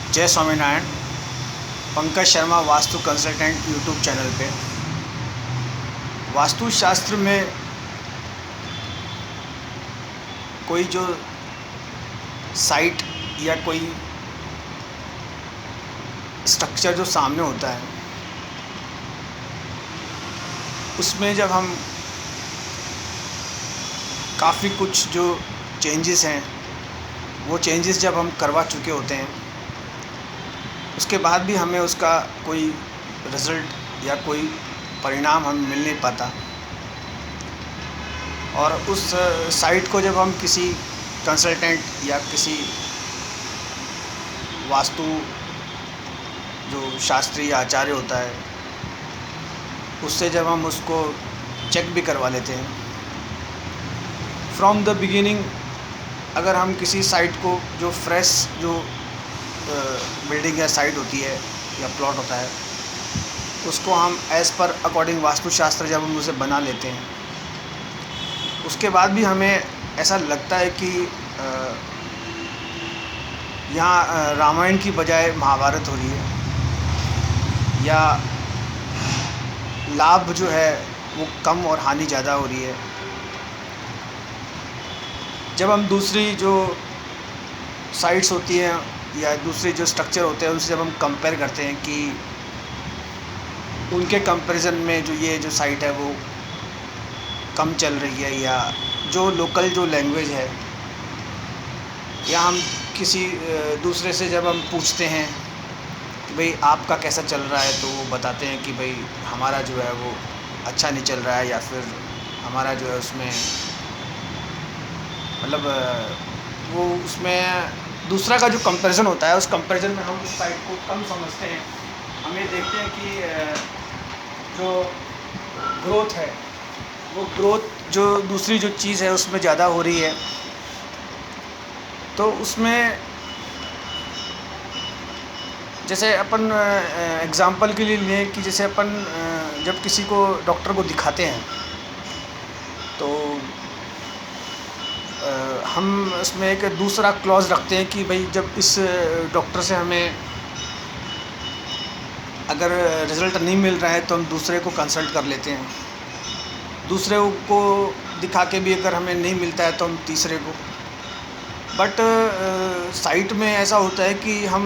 जय Swaminarayan. Pankaj Sharma vastu consultant YouTube channel पे वास्तुशास्त्र में कोई जो साइट या कोई स्ट्रक्चर जो सामने होता है, उसमें जब हम काफ़ी कुछ जो चेंजेस हैं वो चेंजेस जब हम करवा चुके होते हैं, उसके बाद भी हमें उसका कोई रिज़ल्ट या कोई परिणाम हमें मिल नहीं पाता। और उस साइट को जब हम किसी कंसल्टेंट या किसी वास्तु जो शास्त्रीय आचार्य होता है उससे जब हम उसको चेक भी करवा लेते हैं फ्रॉम द बिगिनिंग, अगर हम किसी साइट को जो फ्रेश जो बिल्डिंग या साइट होती है या प्लॉट होता है उसको हम एज़ पर अकॉर्डिंग वास्तुशास्त्र जब हम उसे बना लेते हैं, उसके बाद भी हमें ऐसा लगता है कि यहाँ रामायण की बजाय महाभारत हो रही है, या लाभ जो है वो कम और हानि ज़्यादा हो रही है। जब हम दूसरी जो साइट्स होती हैं या दूसरे जो स्ट्रक्चर होते हैं उनसे जब हम कंपेयर करते हैं कि उनके कंपैरिजन में जो ये जो साइट है वो कम चल रही है, या जो लोकल जो लैंग्वेज है, या हम किसी दूसरे से जब हम पूछते हैं कि भाई आपका कैसा चल रहा है, तो वो बताते हैं कि भाई हमारा जो है वो अच्छा नहीं चल रहा है, या फिर हमारा जो है उसमें मतलब वो उसमें दूसरा का जो कंपैरिजन होता है उस कंपैरिजन में हम उस साइट को कम समझते हैं। हम ये देखते हैं कि जो ग्रोथ है वो ग्रोथ जो दूसरी जो चीज़ है उसमें ज़्यादा हो रही है। तो उसमें जैसे अपन एग्ज़ाम्पल के लिए लें कि जैसे अपन जब किसी को डॉक्टर को दिखाते हैं तो हम इसमें एक दूसरा क्लॉज रखते हैं कि भाई जब इस डॉक्टर से हमें अगर रिज़ल्ट नहीं मिल रहा है तो हम दूसरे को कंसल्ट कर लेते हैं, दूसरे को दिखा के भी अगर हमें नहीं मिलता है तो हम तीसरे को। बट साइट में ऐसा होता है कि हम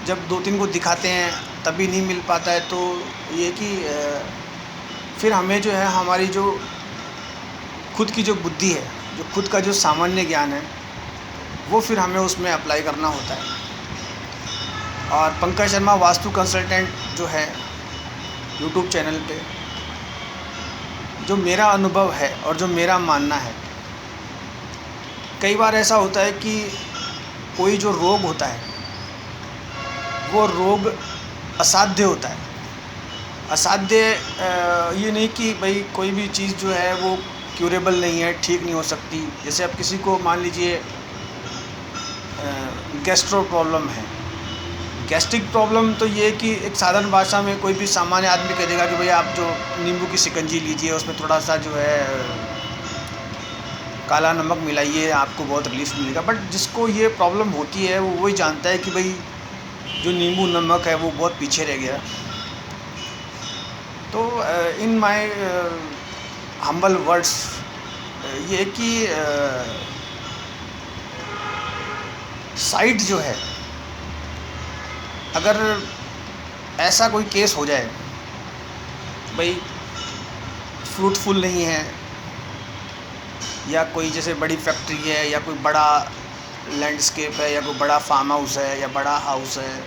जब 2-3 को दिखाते हैं तभी नहीं मिल पाता है, तो ये कि फिर हमें जो है हमारी जो खुद की जो बुद्धि है, जो खुद का जो सामान्य ज्ञान है वो फिर हमें उसमें अप्लाई करना होता है। और पंकज शर्मा वास्तु कंसल्टेंट जो है यूट्यूब चैनल पे, जो मेरा अनुभव है और जो मेरा मानना है, कई बार ऐसा होता है कि कोई जो रोग होता है वो रोग असाध्य होता है। असाध्य ये नहीं कि भाई कोई भी चीज़ जो है वो क्यूरेबल नहीं है, ठीक नहीं हो सकती। जैसे अब किसी को मान लीजिए गैस्ट्रो प्रॉब्लम है, गैस्ट्रिक प्रॉब्लम, तो ये कि एक साधारण भाषा में कोई भी सामान्य आदमी कह देगा कि भाई आप जो नींबू की शिकंजी लीजिए उसमें थोड़ा सा जो है काला नमक मिलाइए, आपको बहुत रिलीफ मिलेगा। बट जिसको ये प्रॉब्लम होती है वो वही जानता है कि भाई जो नींबू नमक है वो बहुत पीछे रह गया। तो इन माय हम्बल वर्ड्स ये कि साइट जो है, अगर ऐसा कोई केस हो जाए भाई फ्रूटफुल नहीं है, या कोई जैसे बड़ी फैक्ट्री है, या कोई बड़ा लैंडस्केप है, या कोई बड़ा फार्म हाउस है, या बड़ा हाउस है,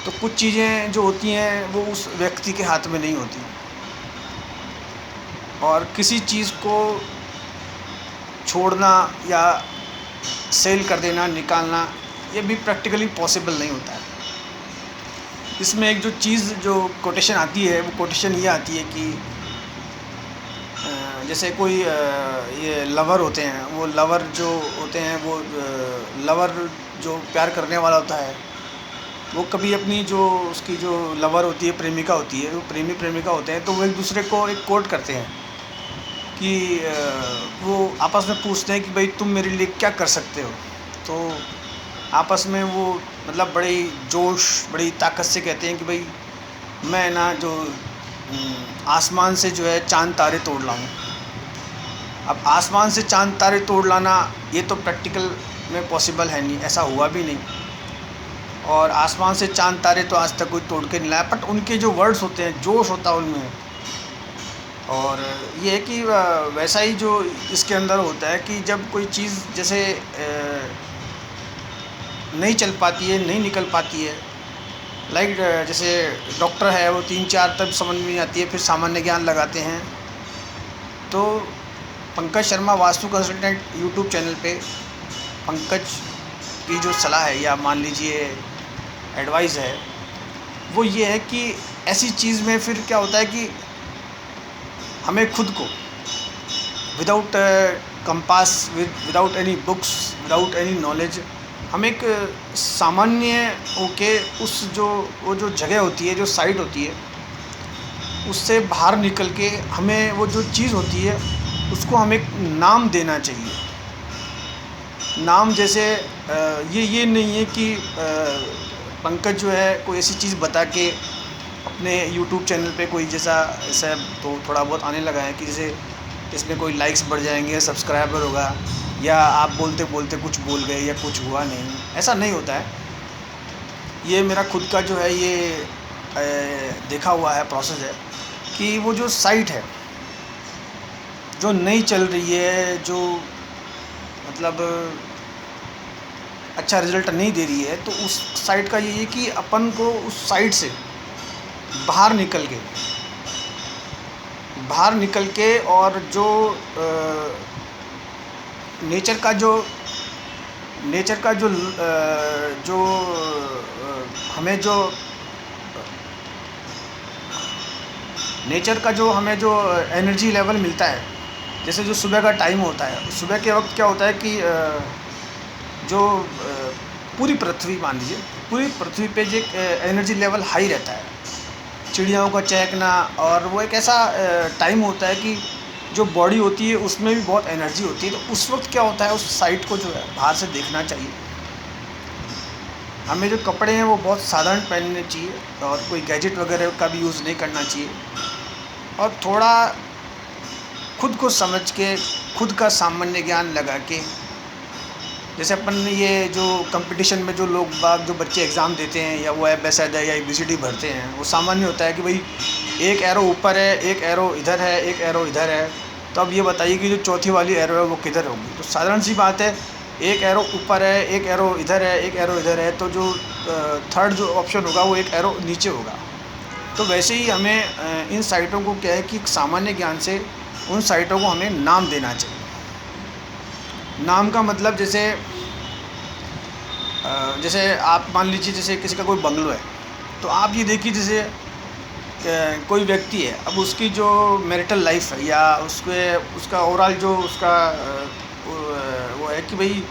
तो कुछ चीज़ें जो होती हैं वो उस व्यक्ति के हाथ में नहीं होती। और किसी चीज़ को छोड़ना या सेल कर देना, निकालना, ये भी प्रैक्टिकली पॉसिबल नहीं होता है। इसमें एक जो चीज़ जो कोटेशन आती है वो कोटेशन ये आती है कि जैसे कोई ये लवर होते हैं, वो लवर जो होते हैं वो लवर जो प्यार करने वाला होता है वो कभी अपनी जो उसकी जो लवर होती है, प्रेमिका होती है, वो प्रेमी प्रेमिका होते हैं, तो वो एक दूसरे को एक कोट करते हैं कि वो आपस में पूछते हैं कि भाई तुम मेरे लिए क्या कर सकते हो। तो आपस में वो मतलब बड़ी जोश बड़ी ताकत से कहते हैं कि भाई मैं ना जो आसमान से जो है चांद तारे तोड़ लाऊं। अब आसमान से चांद तारे तोड़ लाना ये तो प्रैक्टिकल में पॉसिबल है नहीं, ऐसा हुआ भी नहीं। और आसमान से चांद तारे तो आज तक कोई तोड़ के नहीं लाया, बट उनके जो वर्ड्स होते हैं, जोश होता है उनमें। और ये है कि वैसा ही जो इसके अंदर होता है कि जब कोई चीज़ जैसे नहीं चल पाती है, नहीं निकल पाती है, लाइक जैसे डॉक्टर है वो 3-4 तब समझ में नहीं आती है, फिर सामान्य ज्ञान लगाते हैं। तो Pankaj Sharma vastu consultant YouTube channel पे पंकज की जो सलाह है या मान लीजिए एडवाइस है, वो ये है कि ऐसी चीज़ में फिर क्या होता है कि हमें खुद को without compass, without any books, without any knowledge, हम एक सामान्य होके उस जो वो जो जगह होती है, जो साइट होती है, उससे बाहर निकल के हमें वो जो चीज़ होती है उसको हमें एक नाम देना चाहिए। नाम जैसे ये नहीं है कि पंकज जो है कोई ऐसी चीज़ बता के अपने यूट्यूब चैनल पे कोई जैसा ऐसा तो थोड़ा बहुत आने लगा है कि जैसे इसमें कोई लाइक्स बढ़ जाएंगे, सब्सक्राइबर होगा, या आप बोलते बोलते कुछ बोल गए या कुछ हुआ नहीं, ऐसा नहीं होता है। ये मेरा खुद का जो है ये देखा हुआ है प्रोसेस है कि वो जो साइट है जो नहीं चल रही है, जो मतलब अच्छा रिज़ल्ट नहीं दे रही है, तो उस साइट का ये है कि अपन को उस साइट से बाहर निकल के और जो नेचर का जो हमें जो नेचर का जो हमें जो एनर्जी लेवल मिलता है, जैसे जो सुबह का टाइम होता है, सुबह के वक्त क्या होता है कि जो पूरी पृथ्वी मान लीजिए, पूरी पृथ्वी पे जो एनर्जी लेवल हाई रहता है, चिड़ियाओं का चहकना, और वो एक ऐसा टाइम होता है कि जो बॉडी होती है उसमें भी बहुत एनर्जी होती है। तो उस वक्त क्या होता है, उस साइट को जो है बाहर से देखना चाहिए। हमें जो कपड़े हैं वो बहुत साधारण पहनने चाहिए और कोई गैजेट वगैरह का भी यूज़ नहीं करना चाहिए, और थोड़ा खुद को समझ के, खुद का सामान्य ज्ञान लगा के, जैसे अपन ये जो कंपटीशन में जो लोग बाग जो बच्चे एग्ज़ाम देते हैं या वो एफएसएड है या ABCD भरते हैं, वो सामान्य होता है कि भाई एक एरो ऊपर है, एक एरो इधर है, एक एरो इधर है, तो अब ये बताइए कि जो चौथी वाली एरो है वो किधर होगी। तो साधारण सी बात है, एक एरो ऊपर है, एक एरो इधर है, एक एरो इधर है, तो जो थर्ड जो ऑप्शन होगा वो एक एरो नीचे होगा। तो वैसे ही हमें इन साइटों को क्या है कि सामान्य ज्ञान से उन साइटों को हमें नाम देना चाहिए। नाम का मतलब जैसे आप मान लीजिए जैसे किसी का कोई बंगलो है, तो आप ये देखिए जैसे कोई व्यक्ति है, अब उसकी जो मैरिटल लाइफ है या उसका ओवरऑल जो उसका वो है कि भाई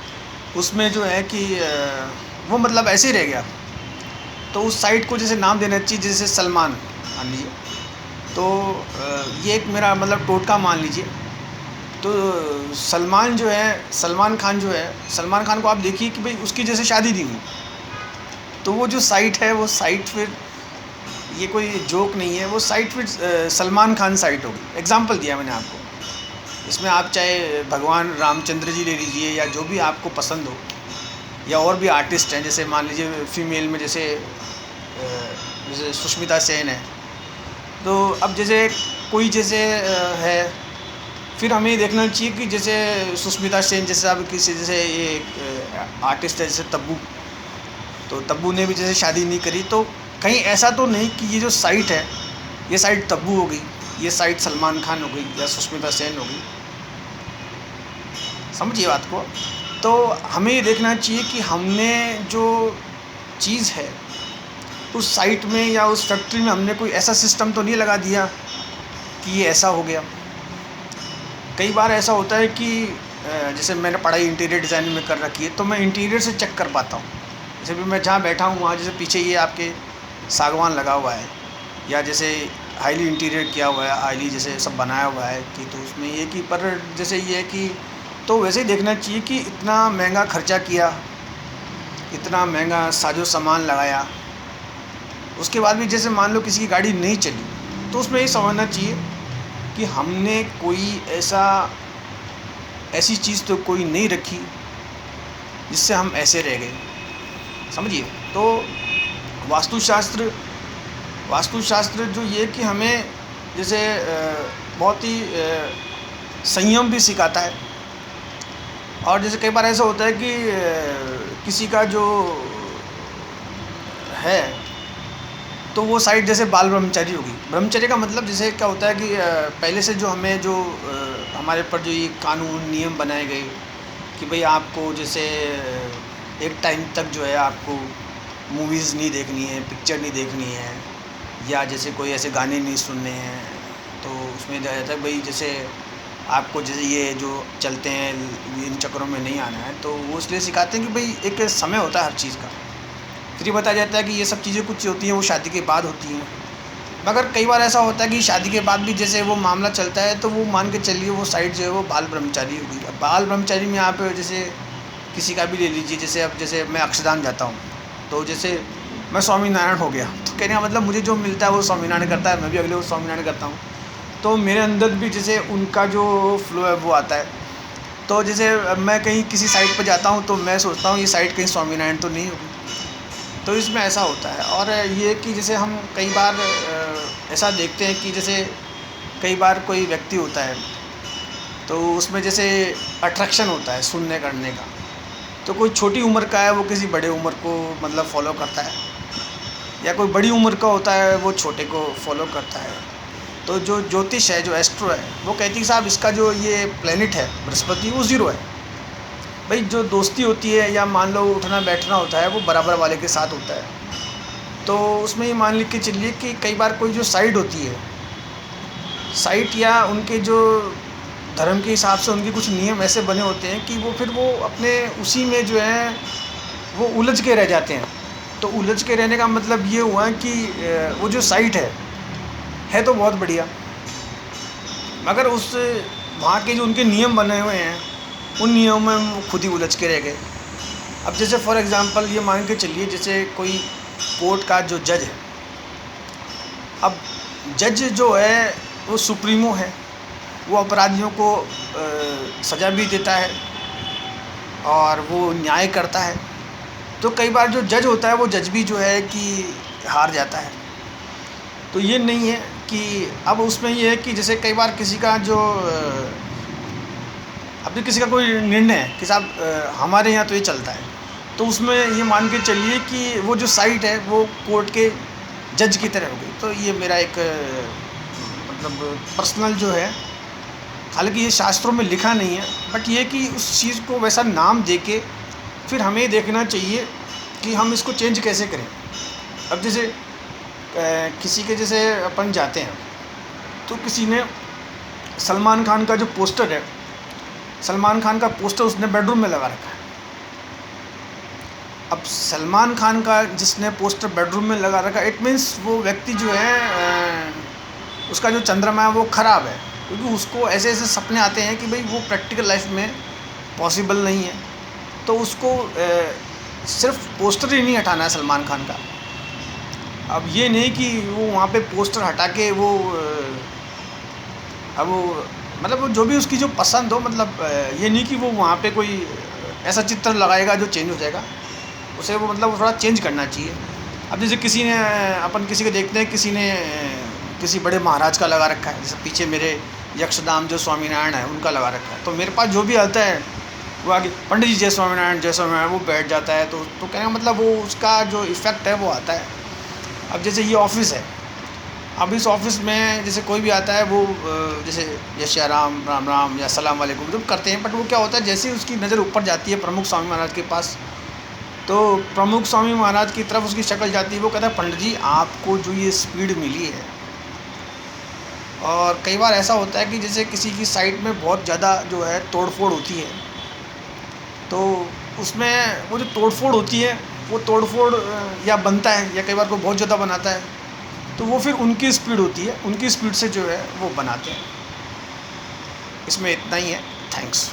उसमें जो है कि वो मतलब ऐसे ही रह गया, तो उस साइट को जैसे नाम देना चाहिए, जैसे सलमान मान लीजिए, तो ये एक मेरा मतलब टोटका मान लीजिए। तो सलमान जो है, सलमान खान को आप देखिए कि भाई उसकी जैसे शादी नहीं हुई, तो वो जो साइट है वो साइट फिर, ये कोई जोक नहीं है, वो साइट फिर सलमान खान साइट होगी। एग्जांपल दिया मैंने आपको, इसमें आप चाहे भगवान रामचंद्र जी ले लीजिए या जो भी आपको पसंद हो, या और भी आर्टिस्ट हैं, जैसे मान लीजिए फीमेल में जैसे सुष्मिता सेन है। तो अब जैसे कोई जैसे है, फिर हमें देखना चाहिए कि जैसे सुष्मिता सेन जैसे अब किसी जैसे ये आर्टिस्ट है जैसे तब्बू, तो तब्बू ने भी जैसे शादी नहीं करी, तो कहीं ऐसा तो नहीं कि ये जो साइट है ये साइट तब्बू हो गई, ये साइट सलमान खान हो गई या सुष्मिता सेन हो गई। समझिए बात को। तो हमें ये देखना चाहिए कि हमने जो चीज़ है उस साइट में या उस फैक्ट्री में हमने कोई ऐसा सिस्टम तो नहीं लगा दिया कि ये ऐसा हो गया। कई बार ऐसा होता है कि जैसे मैंने पढ़ाई इंटीरियर डिज़ाइन में कर रखी है, तो मैं इंटीरियर से चेक कर पाता हूँ। जैसे भी मैं जहाँ बैठा हूँ वहाँ जैसे पीछे ये आपके सागवान लगा हुआ है, या जैसे हाईली इंटीरियर किया हुआ है, हाईली जैसे सब बनाया हुआ है कि, तो उसमें ये कि पर जैसे ये है कि, तो वैसे ही देखना चाहिए कि इतना महंगा खर्चा किया इतना महंगा साजो सामान लगाया, उसके बाद भी जैसे मान लो किसी की गाड़ी नहीं चली, तो उसमें ये समझना चाहिए कि हमने कोई ऐसी चीज़ तो कोई नहीं रखी जिससे हम ऐसे रह गए, समझिए। तो वास्तुशास्त्र जो ये कि हमें जैसे बहुत ही संयम भी सिखाता है। और जैसे कई बार ऐसा होता है कि किसी का जो है तो वो साइड जैसे बाल ब्रह्मचारी होगी। ब्रह्मचर्य का मतलब जैसे क्या होता है कि पहले से जो हमें जो हमारे पर जो ये कानून नियम बनाए गए कि भाई आपको जैसे एक टाइम तक जो है आपको मूवीज़ नहीं देखनी है, पिक्चर नहीं देखनी है, या जैसे कोई ऐसे गाने नहीं सुनने हैं। तो उसमें जाता है भाई जैसे आपको जैसे ये जो चलते हैं इन चक्करों में नहीं आना है, तो वो इसलिए सिखाते हैं कि भाई एक समय होता है हर चीज़ का। फिर ये बताया जाता है कि ये सब चीज़ें कुछ होती हैं वो शादी के बाद होती हैं। मगर कई बार ऐसा होता है कि शादी के बाद भी जैसे वो मामला चलता है, तो वो मान के चलिए वो साइड जो है वो बाल ब्रह्मचारी होगी। अब बाल ब्रह्मचारी में आप जैसे किसी का भी ले लीजिए, जैसे अब जैसे मैं अक्षरधाम जाता हूँ, तो जैसे मैं स्वामीनारायण हो गया, तो कहने का मतलब मुझे जो मिलता है वो स्वामीनारायण करता है, मैं भी अगले वो स्वामीनारायण करता हूँ। तो मेरे अंदर भी जैसे उनका जो फ्लो है वो आता है। तो जैसे मैं कहीं किसी साइट पर जाता हूँ तो मैं सोचता हूँ ये साइट कहीं स्वामीनारायण तो नहीं होगी। तो इसमें ऐसा होता है। और ये कि जैसे हम कई बार ऐसा देखते हैं कि जैसे कई बार कोई व्यक्ति होता है तो उसमें जैसे अट्रैक्शन होता है सुनने करने का, तो कोई छोटी उम्र का है वो किसी बड़े उम्र को मतलब फॉलो करता है, या कोई बड़ी उम्र का होता है वो छोटे को फॉलो करता है। तो जो ज्योतिष है, जो एस्ट्रो है, वो कहती है साहब इसका जो ये प्लेनेट है बृहस्पति वो ज़ीरो है। भाई जो दोस्ती होती है या मान लो उठना बैठना होता है वो बराबर वाले के साथ होता है। तो उसमें ये मान के चलिए कि कई बार कोई जो साइट होती है, साइट या उनके जो धर्म के हिसाब से उनके कुछ नियम ऐसे बने होते हैं कि वो फिर वो अपने उसी में जो है वो उलझ के रह जाते हैं। तो उलझ के रहने का मतलब ये हुआ कि वो जो साइट है तो बहुत बढ़िया, मगर उस वहाँ के जो उनके नियम बने हुए हैं उन नियमों में वो खुद ही उलझ के रह गए। अब जैसे फॉर एग्ज़ाम्पल ये मान के चलिए जैसे कोई कोर्ट का जो जज है, अब जज जो है वो सुप्रीमो है, वो अपराधियों को सज़ा भी देता है और वो न्याय करता है। तो कई बार जो जज होता है वो जज भी जो है कि हार जाता है। तो ये नहीं है कि अब उसमें ये है कि जैसे कई बार किसी का जो अभी किसी का कोई निर्णय है कि साहब हमारे यहाँ तो ये चलता है, तो उसमें ये मान के चलिए कि वो जो साइट है वो कोर्ट के जज की तरह हो गई। तो ये मेरा एक मतलब पर्सनल जो है, हालांकि ये शास्त्रों में लिखा नहीं है, बट ये कि उस चीज़ को वैसा नाम दे के फिर हमें देखना चाहिए कि हम इसको चेंज कैसे करें। अब जैसे किसी के जैसे अपन जाते हैं तो किसी ने सलमान खान का जो पोस्टर है, सलमान खान का पोस्टर उसने बेडरूम में लगा रखा है। अब सलमान खान का जिसने पोस्टर बेडरूम में लगा रखा, इट मीन्स वो व्यक्ति जो है उसका जो चंद्रमा है वो ख़राब है, क्योंकि उसको ऐसे ऐसे सपने आते हैं कि भाई वो प्रैक्टिकल लाइफ में पॉसिबल नहीं है। तो उसको सिर्फ पोस्टर ही नहीं हटाना है सलमान खान का। अब ये नहीं कि वो वहाँ पे पोस्टर हटा के वो अब वो मतलब वो जो भी उसकी जो पसंद हो, मतलब ये नहीं कि वो वहाँ पे कोई ऐसा चित्र लगाएगा जो चेंज हो जाएगा, उसे वो मतलब थोड़ा चेंज करना चाहिए। अब जैसे किसी ने अपन किसी को देखते हैं, किसी ने किसी बड़े महाराज का लगा रखा है, जैसे पीछे मेरे यक्षधाम जो स्वामीनारायण है उनका लगा रखा है, तो मेरे पास जो भी आता है वो आगे पंडित जी जय स्वामीनारायण वो बैठ जाता है। तो कहने का मतलब वो उसका जो इफ़ेक्ट है वो आता है। अब जैसे ये ऑफिस है, अब इस ऑफिस में जैसे कोई भी आता है वो जैसे जय श्री राम, राम राम या सलाम वालेकुम जब करते हैं, बट वो क्या होता है जैसे ही उसकी नज़र ऊपर जाती है प्रमुख स्वामी महाराज के पास, तो प्रमुख स्वामी महाराज की तरफ उसकी शक्ल जाती है, वो कहता है पंडित जी आपको जो ये स्पीड मिली है। और कई बार ऐसा होता है कि जैसे किसी की साइट में बहुत ज़्यादा जो है तोड़फोड़ होती है, तो उसमें वो जो तोड़फोड़ होती है वो तोड़फोड़ या बनता है या कई बार कोई बहुत ज़्यादा बनाता है, तो वो फिर उनकी स्पीड होती है, उनकी स्पीड से जो है वो बनाते हैं। इसमें इतना ही है। थैंक्स।